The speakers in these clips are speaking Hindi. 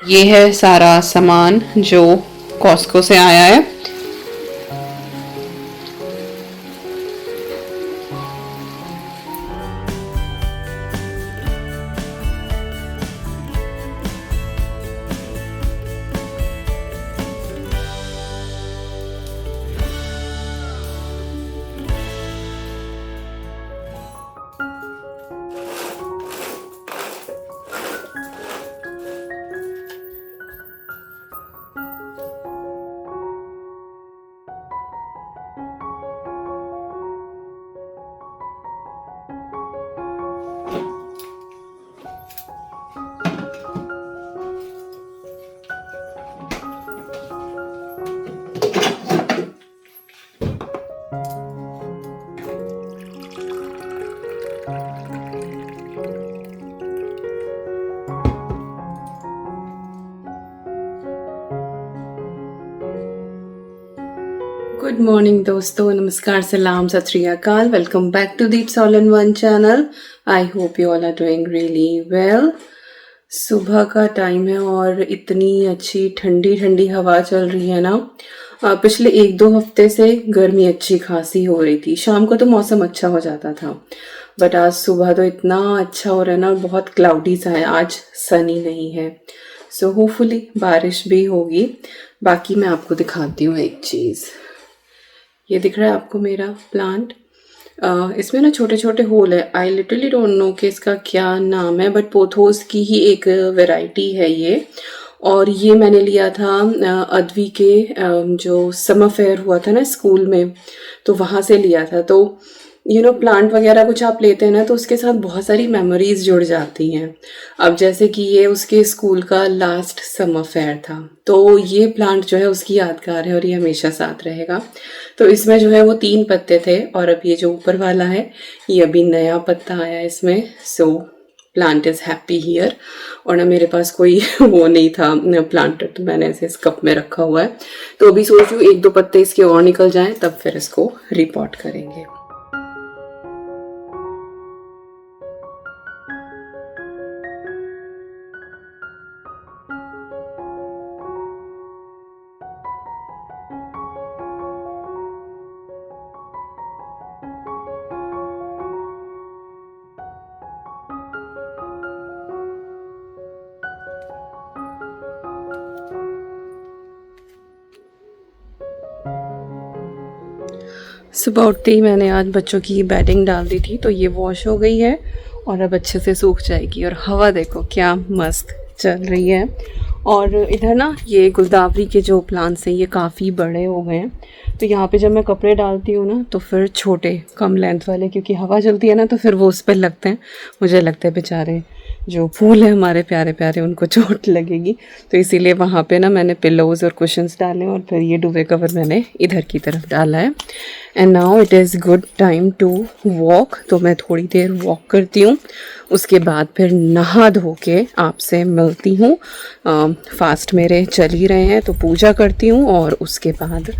ये है सारा सामान जो कॉस्को से आया है। गुड मॉर्निंग दोस्तों, नमस्कार, सलाम, सत श्री अकाल। Welcome back to Deeps all in one channel. I hope you all are doing really well. सुबह का टाइम है और इतनी अच्छी ठंडी ठंडी हवा चल रही है ना। पिछले 1-2 हफ्ते से गर्मी अच्छी खासी हो रही थी। शाम को तो मौसम अच्छा हो जाता था, बट आज सुबह तो इतना अच्छा हो रहा है ना। बहुत क्लाउडी सा है, आज सनी नहीं है। सो होपफुली बारिश भी होगी। बाकी मैं आपको दिखाती हूँ एक चीज़। ये दिख रहा है आपको मेरा प्लांट। इसमें ना छोटे छोटे होल है। आई लिटरली डोंट नो कि इसका क्या नाम है, बट पोथोस की ही एक वैरायटी है ये। और ये मैंने लिया था अद्वी के जो समर फेयर हुआ था ना स्कूल में, तो वहाँ से लिया था। तो प्लांट वगैरह कुछ आप लेते हैं ना, तो उसके साथ बहुत सारी मेमोरीज जुड़ जाती हैं। अब जैसे कि ये उसके स्कूल का लास्ट समर फेयर था, तो ये प्लांट जो है उसकी यादगार है और ये हमेशा साथ रहेगा। तो इसमें जो है वो 3 पत्ते थे और अब ये जो ऊपर वाला है ये अभी नया पत्ता आया इसमें। सो प्लांट इज़ हैप्पी हियर। और ना मेरे पास कोई वो नहीं था प्लांटर, तो मैंने ऐसे इस कप में रखा हुआ है। तो अभी सोच रही हूँ 1-2 पत्ते इसके और निकल जाएं, तब फिर इसको रिपॉट करेंगे। सुबह उठते ही मैंने आज बच्चों की बेडिंग डाल दी थी, तो ये वॉश हो गई है और अब अच्छे से सूख जाएगी। और हवा देखो क्या मस्त चल रही है। और इधर ना ये गुलदावरी के जो प्लांट्स हैं ये काफ़ी बड़े हो गए हैं। तो यहाँ पे जब मैं कपड़े डालती हूँ ना, तो फिर छोटे कम लेंथ वाले, क्योंकि हवा चलती है ना तो फिर वो उस पर लगते हैं। मुझे लगता है बेचारे जो फूल हैं हमारे प्यारे प्यारे, उनको चोट लगेगी। तो इसीलिए वहाँ पे ना मैंने पिलोज़ और कुशन्स डाले और फिर ये डुवे कवर मैंने इधर की तरफ डाला है। And now it is good time to walk. तो मैं थोड़ी देर वॉक करती हूँ, उसके बाद फिर नहा धो के आपसे मिलती हूँ। फास्ट मेरे चल ही रहे हैं, तो पूजा करती हूँ और उसके बाद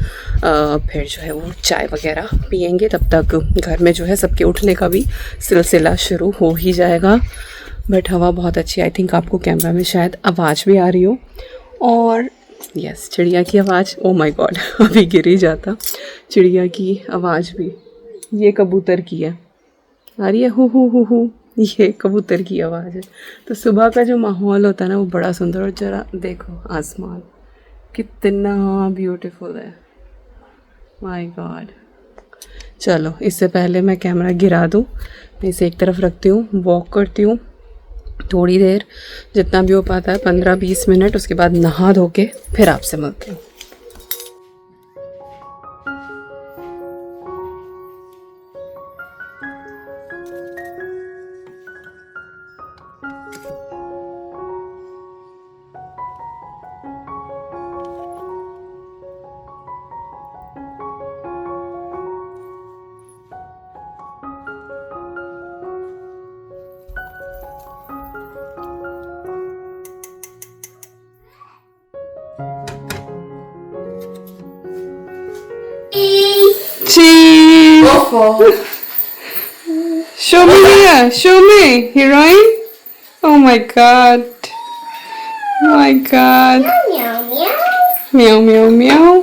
फिर जो है वो चाय वगैरह पियेंगे। तब तक घर में जो है सबके उठने का भी सिलसिला शुरू हो ही जाएगा। बट हवा बहुत अच्छी है। आई थिंक आपको कैमरा में शायद आवाज़ भी आ रही हो। और यस, चिड़िया की आवाज़, ओ माय गॉड अभी गिर ही जाता। चिड़िया की आवाज़ भी, ये कबूतर की है, आ रही है हु हु हु हु, ये कबूतर की आवाज़ है। तो सुबह का जो माहौल होता है ना वो बड़ा सुंदर। और ज़रा देखो आसमान कितना ब्यूटीफुल है, माय गॉड। चलो इससे पहले मैं कैमरा गिरा दूँ, मैं इसे एक तरफ रखती हूँ, वॉक करती हूँ थोड़ी देर, जितना भी हो पाता है 15-20 मिनट। उसके बाद नहा धो के फिर आपसे मिलती हूँ। Cheese. Show me here. Show me. Heroine. Oh my God. My God, Meow meow. म्याऊ म्याऊ म्याऊ।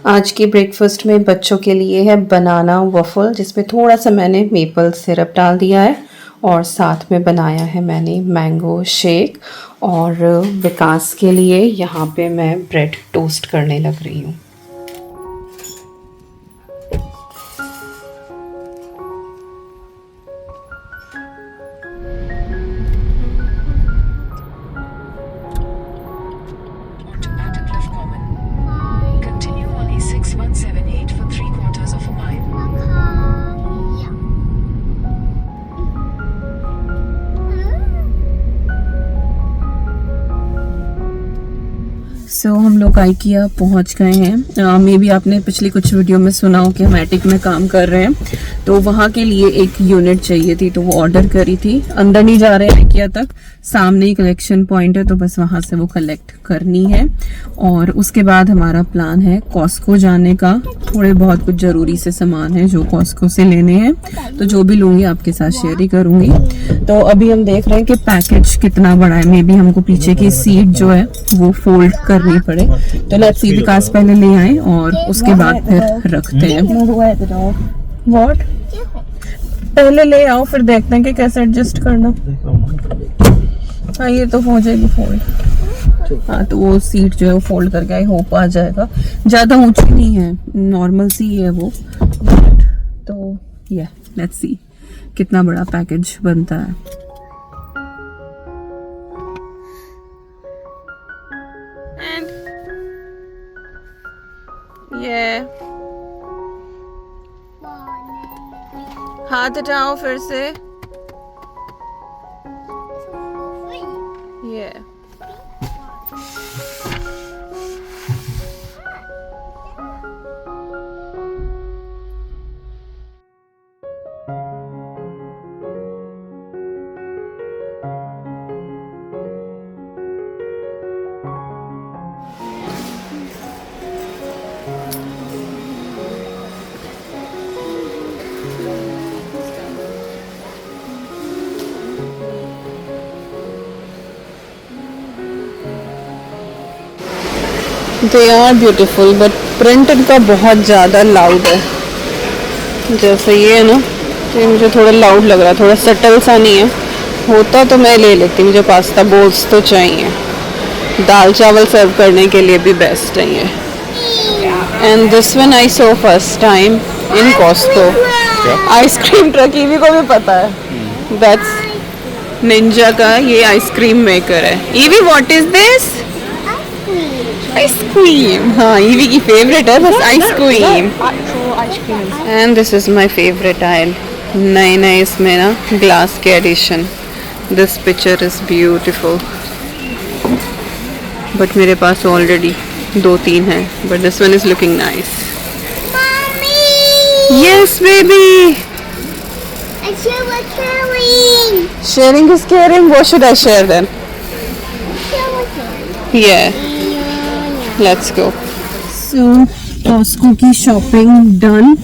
आज की ब्रेकफास्ट में बच्चों के लिए है बनाना वफ़ल, जिसमें थोड़ा सा मैंने मेपल सिरप डाल दिया है और साथ में बनाया है मैंने मैंगो शेक। और विकास के लिए यहाँ पे मैं ब्रेड टोस्ट करने लग रही हूँ। सो हम लोग IKEA पहुंच गए हैं। मे बी आपने पिछली कुछ वीडियो में सुना हो कि हम एटिक में काम कर रहे हैं, तो वहाँ के लिए एक यूनिट चाहिए थी, तो वो ऑर्डर करी थी। अंदर नहीं जा रहे हैं IKEA तक, सामने ही कलेक्शन पॉइंट है, तो बस वहाँ से वो कलेक्ट करनी है। और उसके बाद हमारा प्लान है कॉस्को जाने का। थोड़े बहुत कुछ ज़रूरी से सामान है जो कॉस्को से लेने हैं, तो जो भी लूँगी आपके साथ शेयर ही करूँगी। तो अभी हम देख रहे हैं कि पैकेज कितना बड़ा है। मे बी हमको पीछे की सीट जो है वो फोल्ड करनी पड़े, तो लेट्स सी। विकास पहले ले आए और उसके बाद फिर रखते हैं। व्हाट? पहले ले आओ, फिर देखते हैं कि कैसे एडजस्ट करना। हाँ, ये तो हो जाएगी फोल्ड। हाँ, तो वो सीट जो है वो फोल्ड करके आई होप आ जाएगा। ज़्यादा ऊंची नहीं है, नॉर्मल सी है वो। तो ये लेट्स सी कितना बड़ा पैकेज बनता है। ये हाथ हटाओ फिर से। ये they are beautiful, but print इनका बहुत ज़्यादा लाउड है। जैसे ये है ना, तो ये मुझे थोड़ा लाउड लग रहा है, थोड़ा सटल सा नहीं है। होता तो मैं ले लेती, मुझे पास्ता बोल्स तो चाहिए। दाल चावल सर्व करने के लिए भी बेस्ट है ये। And this one I saw first time in Costco. Ice cream truck Evie को भी पता है। दैट्स निंजा का ये आइसक्रीम मेकर है। Evie what is this? Ice cream. हाँ, ईवी की फेवरेट है बस ice cream. And this is my favourite oil. नए नए इसमें ना ग्लास के edition. This picture is beautiful, but मेरे पास ऑलरेडी 2-3 है, but this one is looking nice. Yes baby, sharing is caring. What should I share then? Yeah, let's go. So Costco की शॉपिंग डन,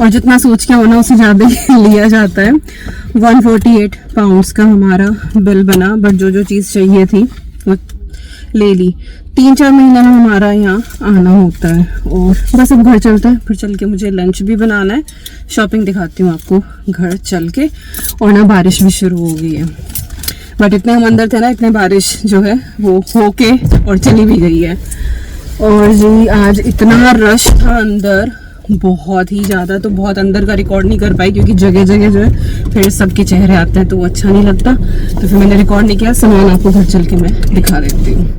और जितना सोच के होना उससे ज़्यादा लिया जाता है। 148 पाउंड्स का हमारा बिल बना, बट जो जो चीज़ चाहिए थी वो ले ली। 3-4 महीने में हमारा यहाँ आना होता है। और बस अब घर चलते हैं, फिर चल के मुझे लंच भी बनाना है। शॉपिंग दिखाती हूँ आपको घर चल के। और ना बारिश भी शुरू हो गई है, बट इतने हम अंदर थे ना, इतने बारिश जो है वो होके और चली भी गई है। और जी आज इतना रश था अंदर, बहुत ही ज़्यादा, तो बहुत अंदर का रिकॉर्ड नहीं कर पाई क्योंकि जगह जगह जो है फिर सबके चेहरे आते हैं तो वो अच्छा नहीं लगता, तो फिर मैंने रिकॉर्ड नहीं किया। सामान आपको घर चल के मैं दिखा देती हूँ।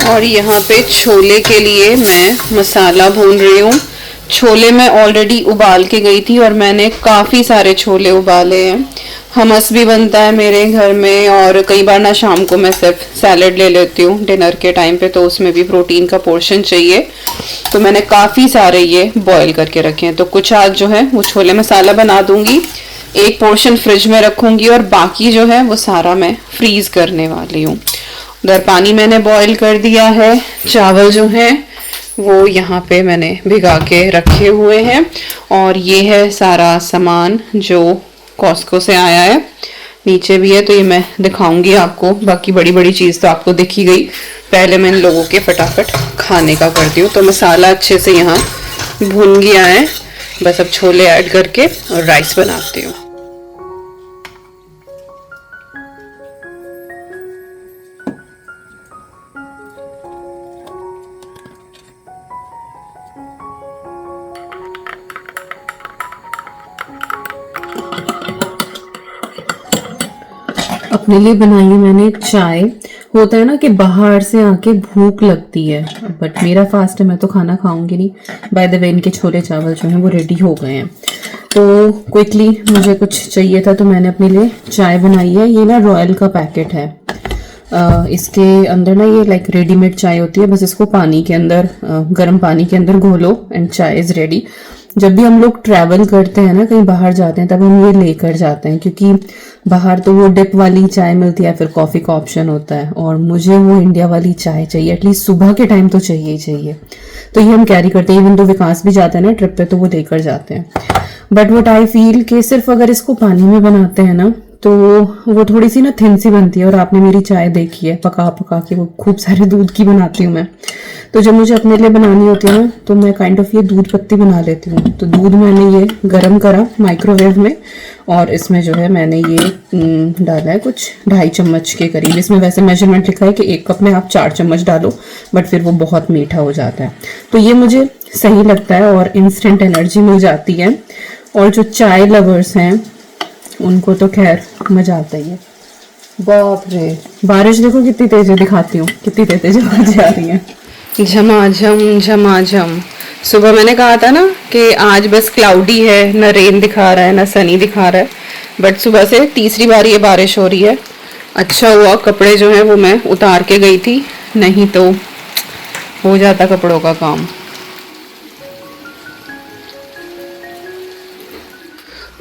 और यहाँ पे छोले के लिए मैं मसाला भून रही हूँ। छोले मैं ऑलरेडी उबाल के गई थी और मैंने काफ़ी सारे छोले उबाले हैं। हमस भी बनता है मेरे घर में, और कई बार ना शाम को मैं सिर्फ सैलेड ले लेती हूँ डिनर के टाइम पे, तो उसमें भी प्रोटीन का पोर्शन चाहिए। तो मैंने काफ़ी सारे ये बॉईल करके रखे हैं, तो कुछ आज जो है वो छोले मसाला बना दूंगी, एक पोर्शन फ्रिज में रखूंगी और बाकी जो है वो सारा मैं फ्रीज करने वाली हूँ। उधर पानी मैंने बॉईल कर दिया है, चावल जो है वो यहाँ पे मैंने भिगा के रखे हुए हैं, और ये है सारा सामान जो कॉस्को से आया है। नीचे भी है तो ये मैं दिखाऊंगी आपको, बाकी बड़ी बड़ी चीज़ तो आपको दिखी गई। पहले मैं इन लोगों के फटाफट खाने का करती हूँ। तो मसाला अच्छे से यहाँ भुन गया है, बस अब छोले ऐड करके और राइस बनाती हूँ। अपने लिए बनाई है मैंने चाय। होता है ना कि बाहर से आके भूख लगती है, बट मेरा फास्ट है, मैं तो खाना खाऊंगी नहीं। बाय द वे इनके छोले चावल जो हैं वो रेडी हो गए हैं, तो क्विकली मुझे कुछ चाहिए था तो मैंने अपने लिए चाय बनाई है। ये ना रॉयल का पैकेट है, इसके अंदर ना ये लाइक रेडीमेड चाय होती है, बस इसको पानी के अंदर गर्म पानी के अंदर घोलो एंड चाय इज़ रेडी। जब भी हम लोग ट्रैवल करते हैं ना, कहीं बाहर जाते हैं, तब हम ये लेकर जाते हैं, क्योंकि बाहर तो वो डिप वाली चाय मिलती है, फिर कॉफ़ी का ऑप्शन होता है, और मुझे वो इंडिया वाली चाय चाहिए, एटलीस्ट सुबह के टाइम तो चाहिए ही चाहिए। तो ये हम कैरी करते हैं, इवन तो विकास भी जाते हैं ना ट्रिप पे तो वो लेकर जाते हैं। बट वट आई फील कि सिर्फ अगर इसको पानी में बनाते हैं ना तो वो थोड़ी सी ना थिन सी बनती है, और आपने मेरी चाय देखी है पका पका के, वो खूब सारे दूध की बनाती हूँ मैं। तो जब मुझे अपने लिए बनानी होती है ना तो मैं काइंड ऑफ ये दूध पत्ती बना लेती हूँ। तो दूध मैंने ये गरम करा माइक्रोवेव में, और इसमें जो है मैंने ये डाला है कुछ 2.5 चम्मच के करीब। इसमें वैसे मेजरमेंट लिखा है कि 1 कप में आप 4 चम्मच डालो, बट फिर वो बहुत मीठा हो जाता है। तो ये मुझे सही लगता है और इंस्टेंट एनर्जी मिल जाती है। और जो चाय लवर्स हैं उनको तो खैर मजा आता ही है। बाप रे, बारिश देखो कितनी तेज है, दिखाती हूँ कितनी तेज आवाज आ रही है, झमाझम झमाझम। सुबह मैंने कहा था ना कि आज बस क्लाउडी है, ना रेन दिखा रहा है ना सनी दिखा रहा है, बट सुबह से तीसरी बार ये बारिश हो रही है। अच्छा हुआ कपड़े जो हैं वो मैं उतार के गई थी, नहीं तो हो जाता कपड़ों का काम।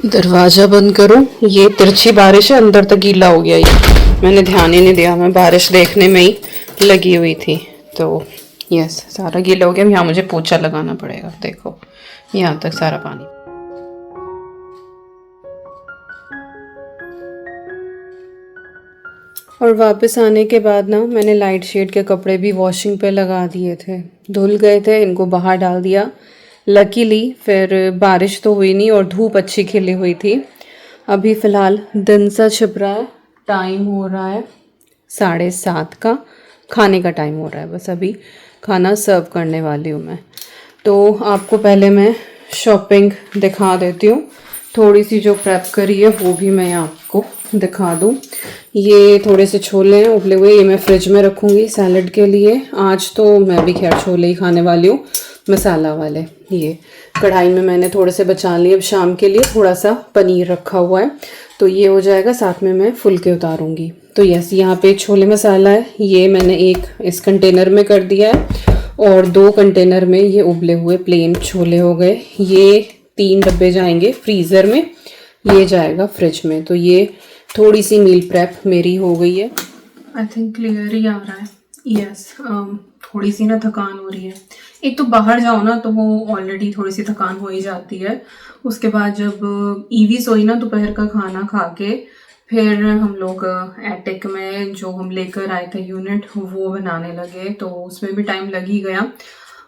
दरवाजा बंद करो, ये तिरछी बारिश है, अंदर तक गीला हो गया ये, मैंने ध्यान ही नहीं दिया, मैं बारिश देखने में ही लगी हुई थी। तो यस, सारा गीला हो गया। यहाँ मुझे पोछा लगाना पड़ेगा, देखो यहाँ तक सारा पानी। और वापस आने के बाद ना मैंने लाइट शेड के कपड़े भी वॉशिंग पे लगा दिए थे, धुल गए थे, इनको बाहर डाल दिया। लकीली फिर बारिश तो हुई नहीं और धूप अच्छी खिली हुई थी। अभी फ़िलहाल दिन सा छिप रहा है, टाइम हो रहा है 7:30 का, खाने का टाइम हो रहा है, बस अभी खाना सर्व करने वाली हूँ मैं। तो आपको पहले मैं शॉपिंग दिखा देती हूँ, थोड़ी सी जो प्रेप करी है वो भी मैं आपको दिखा दूँ। ये थोड़े से छोले हैं उबले हुए, ये मैं फ्रिज में रखूँगी सैलड के लिए। आज तो मैं भी खैर छोले ही खाने वाली हूँ, मसाला वाले। ये कढ़ाई में मैंने थोड़े से बचा लिए, अब शाम के लिए थोड़ा सा पनीर रखा हुआ है, तो ये हो जाएगा, साथ में मैं फुलके उतारूँगी। तो यस, यहाँ पे छोले मसाला है, ये मैंने एक इस कंटेनर में कर दिया है, और 2 कंटेनर में ये उबले हुए प्लेन छोले हो गए। ये 3 डब्बे जाएंगे फ्रीज़र में, ये जाएगा फ्रिज में। तो ये थोड़ी सी मील प्रेप मेरी हो गई है। आई थिंक क्लियर ही आ रहा है। यस, थोड़ी सी ना थकान हो रही है। एक तो बाहर जाओ ना तो वो ऑलरेडी थोड़ी सी थकान हो ही जाती है, उसके बाद जब ईवी सोई ना दोपहर का खाना खा के, फिर हम लोग एटिक में जो हम लेकर आए थे यूनिट वो बनाने लगे, तो उसमें भी टाइम लग ही गया।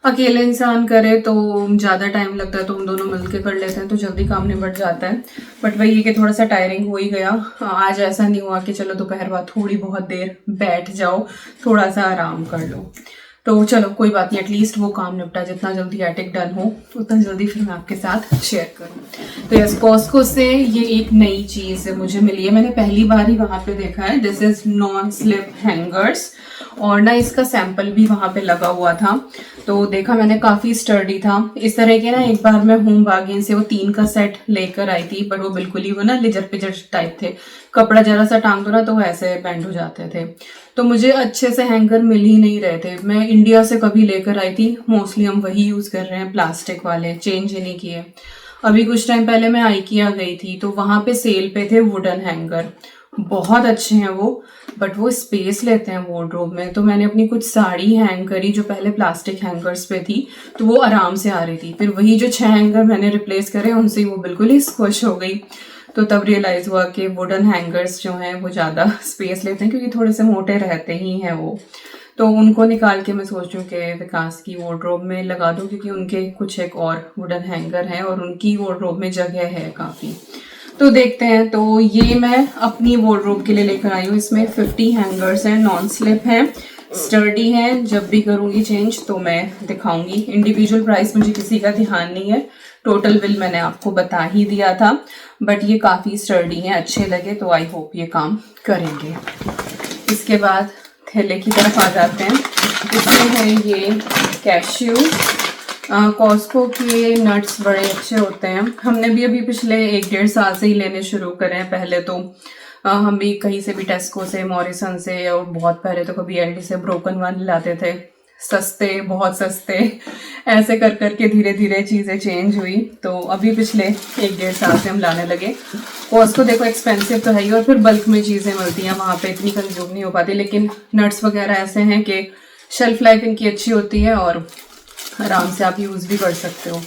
अकेले इंसान करे तो ज़्यादा टाइम लगता है, तो हम दोनों मिलके कर लेते हैं तो जल्दी काम निबट जाता है। बट वही है कि थोड़ा सा टायरिंग हो ही गया। आज ऐसा नहीं हुआ कि चलो दोपहर बाद थोड़ी बहुत देर बैठ जाओ, थोड़ा सा आराम कर लो। तो चलो कोई बात नहीं, एटलीस्ट वो काम निपटा, जितना जल्दी एटिक डन हो उतना जल्दी फिर मैं आपके साथ शेयर करूँ। तो यस, कॉस्को से ये एक नई चीज़ मुझे मिली है, मैंने पहली बार ही वहाँ पे देखा है। This is non slip hangers, और ना इसका सैंपल भी वहाँ पे लगा हुआ था, तो देखा मैंने, काफ़ी स्टर्डी था। इस तरह के ना एक बार मैं होम बार्गेन से वो 3 का सेट लेकर आई थी, पर वो बिल्कुल ही वो ना लिजर पिजर टाइप थे, कपड़ा जरा सा टांग दो ना तो वो ऐसे बैंड हो जाते थे। तो मुझे अच्छे से हैंगर मिल ही नहीं रहे थे। मैं इंडिया से कभी लेकर आई थी, मोस्टली हम वही यूज़ कर रहे हैं, प्लास्टिक वाले, चेंज ही नहीं किए। अभी कुछ टाइम पहले मैं आइकिया गई थी तो वहाँ पे सेल पे थे वुडन हैंगर, बहुत अच्छे हैं वो, बट वो स्पेस लेते हैं वार्डरोब में। तो मैंने अपनी कुछ साड़ी हैंग करी जो पहले प्लास्टिक हैंगर्स पे थी, तो वो आराम से आ रही थी। फिर वही जो 6 हैंगर मैंने रिप्लेस करे उनसे वो बिल्कुल ही स्क्वश हो गई। तो तब रियलाइज़ हुआ कि वुडन हैंगर्स जो हैं वो ज़्यादा स्पेस लेते हैं, क्योंकि थोड़े से मोटे रहते ही हैं वो। तो उनको निकाल के मैं सोच रही हूँ कि विकास की वार्डरोब में लगा दूँ, क्योंकि उनके कुछ एक और वुडन हैंगर हैं और उनकी वार्डरोब में जगह है काफ़ी। तो देखते हैं। तो ये मैं अपनी वार्डरोब के लिए लेकर आई हूँ। इसमें 50 हैंगर्स हैं, नॉन स्लिप हैं, स्टर्डी हैं। जब भी करूँगी चेंज तो मैं दिखाऊंगी। इंडिविजुअल प्राइस मुझे किसी का ध्यान नहीं है, टोटल बिल मैंने आपको बता ही दिया था, बट ये काफ़ी स्टर्डी हैं, अच्छे लगे तो आई होप ये काम करेंगे। इसके बाद थैले की तरफ आ जाते हैं। इसमें है ये कैश्यू, कॉस्को के नट्स बड़े अच्छे होते हैं। हमने भी अभी पिछले 1-1.5 साल से ही लेने शुरू करे हैं। पहले तो हम भी कहीं से भी, टेस्को से, मॉरिसन से, और बहुत पहले तो कभी एलडी से ब्रोकन वन लाते थे, सस्ते, बहुत सस्ते। ऐसे कर करके धीरे धीरे चीज़ें चेंज हुई, तो अभी पिछले 1-1.5 साल से हम लाने लगे। कॉस्को देखो एक्सपेंसिव तो है ही, और फिर बल्क में चीज़ें मिलती हैं वहाँ पे, इतनी कंज्यूम नहीं हो पाती। लेकिन नट्स वगैरह ऐसे हैं कि शेल्फ लाइफ इनकी अच्छी होती है और आराम से आप यूज़ भी कर सकते हो।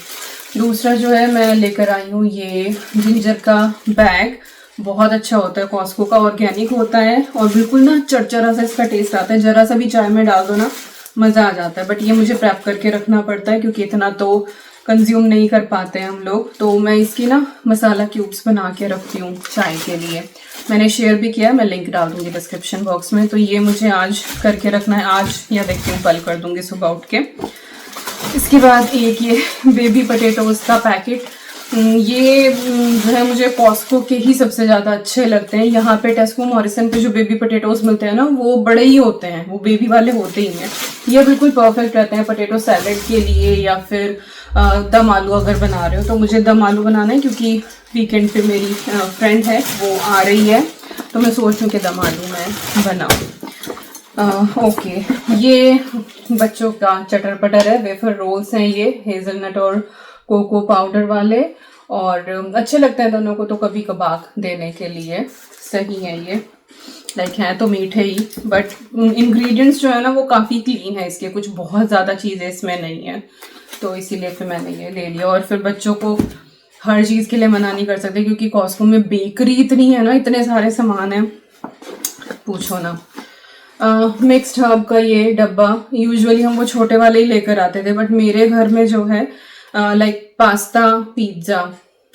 दूसरा जो है मैं लेकर आई हूँ ये जिंजर का बैग, बहुत अच्छा होता है, कॉस्को का, ऑर्गेनिक होता है और बिल्कुल ना चरचरा सा इसका टेस्ट आता है। जरा सा भी चाय में डाल दो ना, मज़ा आ जाता है। बट ये मुझे प्रेप करके रखना पड़ता है, क्योंकि इतना तो कंज्यूम नहीं कर पाते हैं हम लोग। तो मैं इसकी ना मसाला क्यूब्स बना के रखती हूँ चाय के लिए। मैंने शेयर भी किया है, मैं लिंक डाल दूँगी डिस्क्रिप्शन बॉक्स में। तो ये मुझे आज करके रखना है, आज या देखती हूँ कल कर दूँगी सुबह उठ के। इसके बाद एक ये बेबी पोटैटोज़ का पैकेट, ये जो है मुझे कॉस्को के ही सबसे ज़्यादा अच्छे लगते हैं। यहाँ पे टेस्को मॉरिसन पे जो बेबी पोटैटोज़ मिलते हैं ना, वो बड़े ही होते हैं, वो बेबी वाले होते ही हैं। ये बिल्कुल परफेक्ट रहते हैं पोटैटो सैलेड के लिए, या फिर दम आलू अगर बना रहे हो। तो मुझे दम आलू बनाना है, क्योंकि वीकेंड पे मेरी फ्रेंड है वो आ रही है, तो मैं सोच रही हूँ कि दम आलू मैं बनाऊँ। ओके, ये बच्चों का चटर पटर है, वेफर रोल्स हैं ये, हेज़लनट और कोको पाउडर वाले, और अच्छे लगते हैं दोनों को, तो कभी कभार देने के लिए सही है ये। लाइक हैं तो मीठे ही, बट इंग्रेडिएंट्स जो है ना वो काफ़ी क्लीन है इसके, कुछ बहुत ज़्यादा चीज़ें इसमें नहीं है, तो इसीलिए फिर मैंने ये ले लिया। और फिर बच्चों को हर चीज़ के लिए मना नहीं कर सकते, क्योंकि कॉस्को में बेकरी इतनी है ना, इतने सारे सामान हैं, पूछो ना। मिक्स्ड हर्ब का ये डब्बा, यूजुअली हम वो छोटे वाले ही लेकर आते थे, बट मेरे घर में जो है like pasta, pizza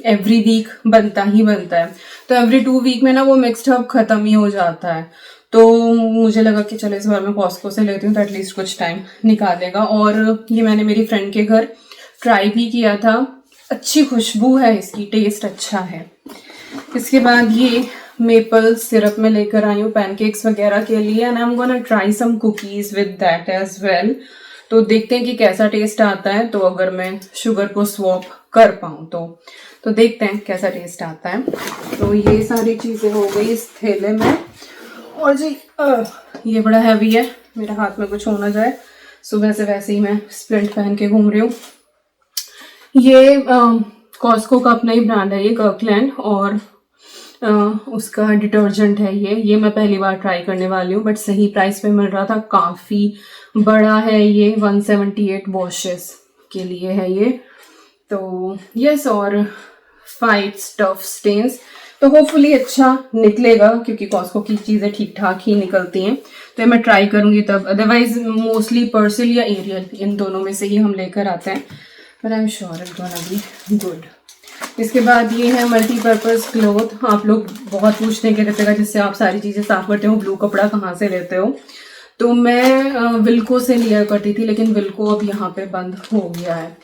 every week बनता ही बनता है, तो एवरी 2 वीक में ना वो मिक्स्ड हर्ब ख़त्म ही हो जाता है। तो मुझे लगा कि चलो इस बार मैं कॉस्को से लेती हूँ, तो एटलीस्ट कुछ टाइम निकालेगा। और ये मैंने मेरी फ्रेंड के घर ट्राई भी किया था, अच्छी खुशबू है इसकी, टेस्ट अच्छा है। इसके बाद ये मेपल सिरप में लेकर आई हूँ पैनकेक्स वगैरह के लिए, and I am gonna try some cookies with that as well. तो देखते हैं कि कैसा टेस्ट आता है, तो अगर मैं शुगर को स्वॉप कर पाऊँ तो देखते हैं कैसा टेस्ट आता है। तो ये सारी चीज़ें हो गई इस थैले में। और जी ये बड़ा हैवी है, मेरे हाथ में कुछ हो ना जाए, सुबह से वैसे ही मैं स्प्लिंट पहन के घूम रही हूँ। ये कॉस्को का अपना ही ब्रांड है ये, कर्कलैंड, और उसका डिटर्जेंट है ये मैं पहली बार ट्राई करने वाली हूँ, बट सही प्राइस पे मिल रहा था, काफ़ी बड़ा है ये, 178 वॉशेस के लिए है ये। तो यस, और फाइट स्टफ स्टेन्स, तो होपफुली अच्छा निकलेगा, क्योंकि कॉस्को की चीज़ें ठीक ठाक ही निकलती हैं, तो मैं ट्राई करूँगी तब। अदरवाइज मोस्टली पर्सिल या एरियल, इन दोनों में से ही हम लेकर आते हैं, but I am sure it's gonna be good. इसके बाद ये है मल्टीपर्पज़ क्लॉथ। आप लोग बहुत पूछने के रहते हैं जिससे आप सारी चीज़ें साफ करते हो, ब्लू कपड़ा कहाँ से लेते हो, तो मैं विल्को से लिया करती थी, लेकिन विल्को अब यहाँ पे बंद हो गया है।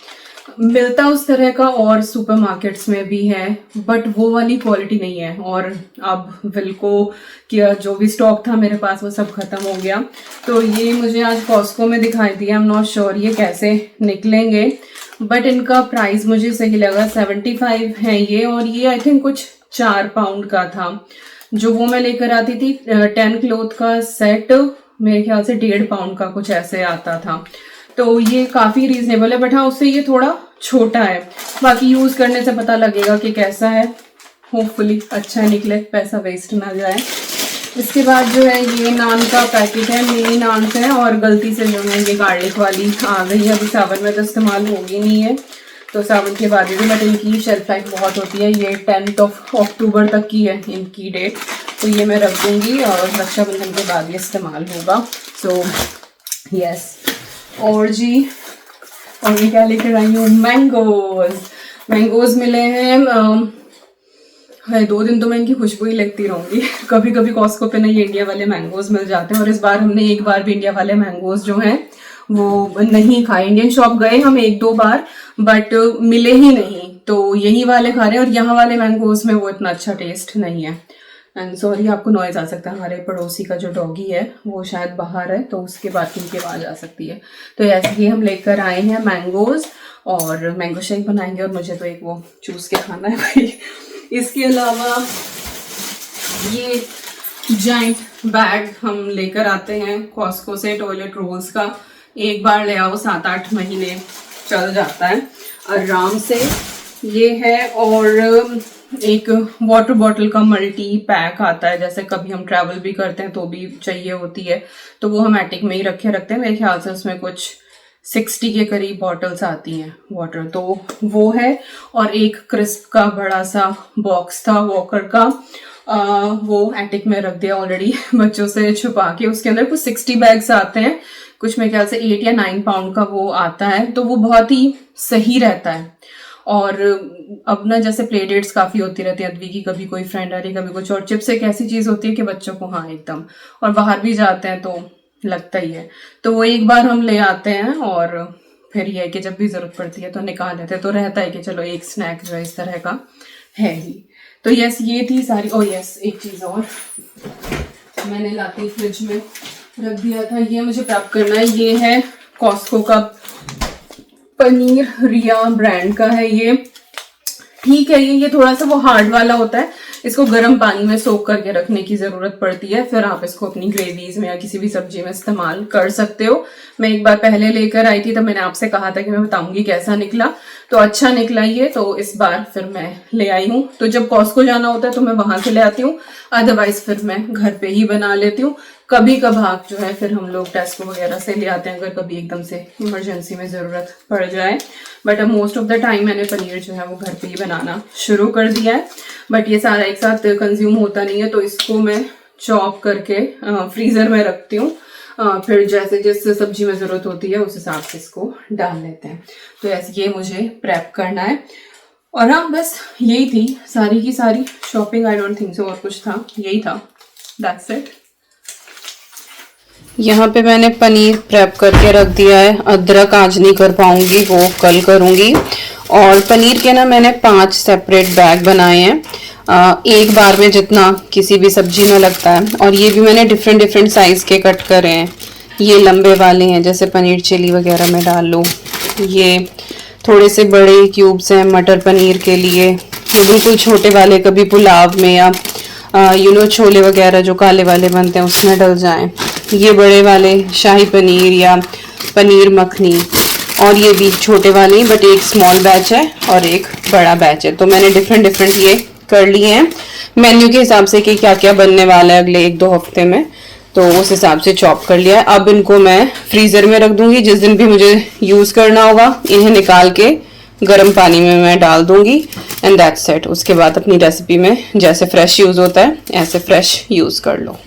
मिलता उस तरह का और सुपरमार्केट्स में भी है, बट वो वाली क्वालिटी नहीं है। और अब विल्को का जो भी स्टॉक था मेरे पास वो सब खत्म हो गया। तो ये मुझे आज कॉस्को में दिखाई दिया। आई एम नॉट श्योर ये कैसे निकलेंगे, बट इनका प्राइस मुझे सही लगा। 75 है ये, और ये आई थिंक कुछ 4 पाउंड का था। जो वो मैं लेकर आती थी 10 क्लॉथ का सेट, मेरे ख्याल से 1.5 पाउंड का कुछ ऐसे आता था। तो ये काफ़ी रीजनेबल है, बट हाँ उससे ये थोड़ा छोटा है। बाकी यूज़ करने से पता लगेगा कि कैसा है। होपफुली अच्छा निकले, पैसा वेस्ट ना जाए। इसके बाद जो है ये नान का पैकेट है, मिनी नान है, और गलती से जो है ये गार्लिक वाली आ गई है। अभी सावन में तो इस्तेमाल होगी नहीं है, तो सावन के बाद ही, बट इनकी शेल्फ लाइफ बहुत होती है। ये 10 अक्टूबर तक की है इनकी डेट, तो ये मैं रख दूँगी और रक्षाबंधन के बाद ये इस्तेमाल होगा। So yes. और जी, और मैं क्या लेकर आई हूँ, मैंगोज मिले हैं। है 2 दिन तो मैं इनकी खुशबू ही लगती रहूँगी। कभी कभी कॉस्को पे नहीं इंडिया वाले मैंगोज मिल जाते हैं, और इस बार हमने एक बार भी इंडिया वाले मैंगोज जो हैं वो नहीं खाए। इंडियन शॉप गए हम 1-2 बार, बट मिले ही नहीं, तो यही वाले खा रहे हैं। और यहाँ वाले मैंगोज में वो इतना अच्छा टेस्ट नहीं है। एंड सॉरी आपको नॉइज आ सकता है, हमारे पड़ोसी का जो डॉगी है वो शायद बाहर है, तो उसके बार्किंग की आवाज़ आ सकती है। तो ऐसे ही हम लेकर आए हैं मैंगोज, और मैंगो शेक बनाएंगे। और मुझे तो एक वो चूस के खाना है भाई। इसके अलावा ये जाइंट बैग हम लेकर आते हैं कॉस्को से, टॉयलेट रोल्स का। एक बार ले आओ 7-8 महीने चल जाता है आराम से। ये है, और एक वाटर बॉटल का मल्टी पैक आता है, जैसे कभी हम ट्रैवल भी करते हैं तो भी चाहिए होती है, तो वो हम एटिक में ही रखते हैं। मेरे ख्याल से उसमें कुछ 60 के करीब बॉटल्स आती हैं वाटर, तो वो है। और एक क्रिस्प का बड़ा सा बॉक्स था वॉकर का, वो एटिक में रख दिया ऑलरेडी बच्चों से छुपा के। उसके अंदर कुछ 60 बैग्स आते हैं, कुछ मेरे ख्याल से 8 या 9 पाउंड का वो आता है, तो वो बहुत ही सही रहता है। और अब ना जैसे प्ले डेट्स काफ़ी होती रहती है अद्वी की, कभी कोई फ्रेंड आ रही, कभी कुछ, और चिप्स एक ऐसी चीज़ होती है कि बच्चों को हाँ एकदम, और बाहर भी जाते हैं तो लगता ही है। तो वो एक बार हम ले आते हैं, और फिर ये है कि जब भी ज़रूरत पड़ती है तो निकाल लेते हैं। तो रहता है कि चलो एक स्नैक जो इस तरह का है ही। तो यस, ये थी सारी। ओ यस, एक चीज़ और मैंने लाती फ्रिज में रख दिया था, ये मुझे प्राप्त करना है। ये है कॉस्को का पनीर, रिया ब्रांड का है ये। ठीक है, ये थोड़ा सा वो हार्ड वाला होता है, इसको गर्म पानी में सोक करके रखने की ज़रूरत पड़ती है, फिर आप इसको अपनी ग्रेवीज में या किसी भी सब्जी में इस्तेमाल कर सकते हो। मैं एक बार पहले लेकर आई थी, तब मैंने आपसे कहा था कि मैं बताऊंगी कैसा निकला, तो अच्छा निकला ये। तो इस बार फिर मैं ले आई हूँ। तो जब कॉस्को जाना होता है तो मैं वहां से ले आती हूँ, अदरवाइज फिर मैं घर पे ही बना लेती हूँ। कभी कभार जो है फिर हम लोग टेस्को वगैरह से ले आते हैं, अगर कभी एकदम से इमरजेंसी में ज़रूरत पड़ जाए। बट अब मोस्ट ऑफ द टाइम मैंने पनीर जो है वो घर पे ही बनाना शुरू कर दिया है। बट ये सारा एक साथ कंज्यूम होता नहीं है, तो इसको मैं चॉप करके फ्रीज़र में रखती हूँ। फिर जैसे जिस सब्जी में ज़रूरत होती है उस हिसाब से इसको डाल लेते हैं। तो ऐसे ये मुझे प्रेप करना है। और हाँ, बस यही थी सारी की सारी shopping. I don't think so और कुछ था, यही था, दैट्स इट। यहाँ पे मैंने पनीर प्रेप करके रख दिया है। अदरक आज नहीं कर पाऊंगी, वो कल करूंगी। और पनीर के ना मैंने 5 सेपरेट बैग बनाए हैं, एक बार में जितना किसी भी सब्जी में लगता है। और ये भी मैंने डिफरेंट साइज के कट करे हैं। ये लंबे वाले हैं, जैसे पनीर चिली वगैरह में डाल लो। ये थोड़े से बड़े क्यूब्स हैं मटर पनीर के लिए। ये बिल्कुल छोटे वाले कभी पुलाव में या छोले वगैरह जो काले वाले बनते हैं उसमें डल जाएं। ये बड़े वाले शाही पनीर या पनीर मखनी। और ये भी छोटे वाले, बट एक स्मॉल बैच है और एक बड़ा बैच है। तो मैंने डिफरेंट ये कर लिए हैं मेन्यू के हिसाब से कि क्या क्या बनने वाला है अगले 1-2 हफ्ते में, तो उस हिसाब से चॉप कर लिया है। अब इनको मैं फ्रीज़र में रख दूंगी, जिस दिन भी मुझे यूज़ करना होगा इन्हें निकाल के गर्म पानी में मैं डाल दूंगी, एंड दैट्स इट। उसके बाद अपनी रेसिपी में जैसे फ्रेश यूज़ होता है ऐसे फ्रेश यूज़ कर लो।